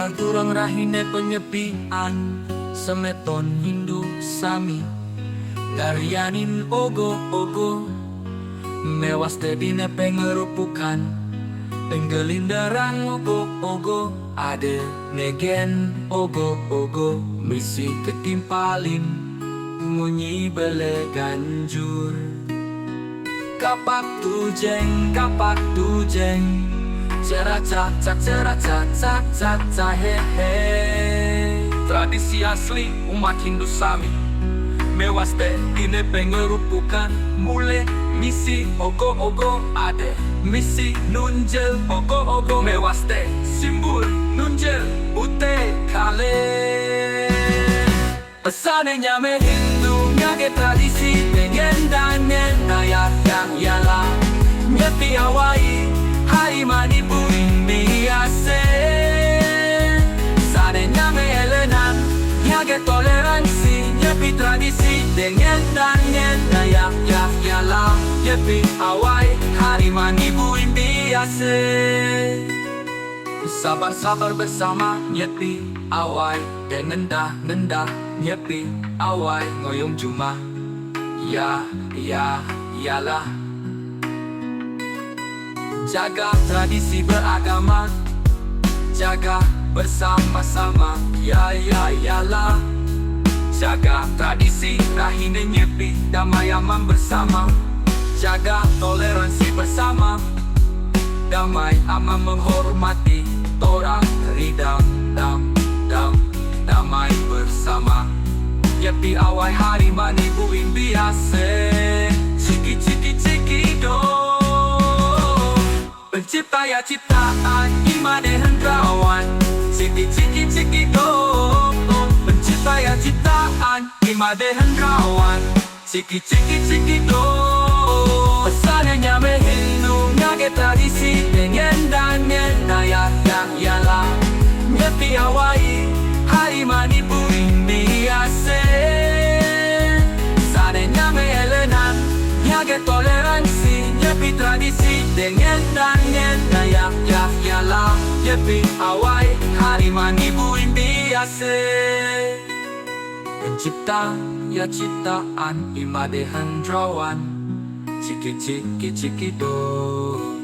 Arturang rahine penyepian semeton Hindu Sami Daryanin ogo-ogo mewas tedine pengerupukan Penggelindaran ogo-ogo ade negen ogo-ogo misi ketimpalin munyi bele ganjur kapak tujeng ceracak hehe. Tradisi asli umat Hindu Sami mewas tedine pengerupukan mule misi ogo-ogo ade misi nunjel ogo-ogo mewas te simbol nunjel ute kale pesane nyame Hindu nyage tradisi pengen danyen nayak yang yala nyepi awai hari mani buing biase sane nyame elenan nyage toleransi nyepi tradisi dengan danyen nayak yang yala nyepi awai hari mani buing biase sabar-sabar bersama nyepi awai dan nendah nyepi awai ngoyong cuma yalah jaga tradisi beragama jaga bersama-sama yalah jaga tradisi rahine nyepi damai aman bersama jaga toleransi bersama damai aman menghormati torang ridam damai bersama nyepi awai hari mani buing biase ciki do pencipta ya ciptaan imade hendrawan ciki do pencipta ya ciptaan imade hendrawan ciki do pesannya nyame Hindu nyage tradisi dengan danyen nayak yang yala nyepi awai hari mani buing biase sane nyame elenan nyage toleransi nyepi tradisi dengan danyen nayak yang yala nyepi awai hari mani buing biase pencipta ya ciptaan imade hendrawan ciki do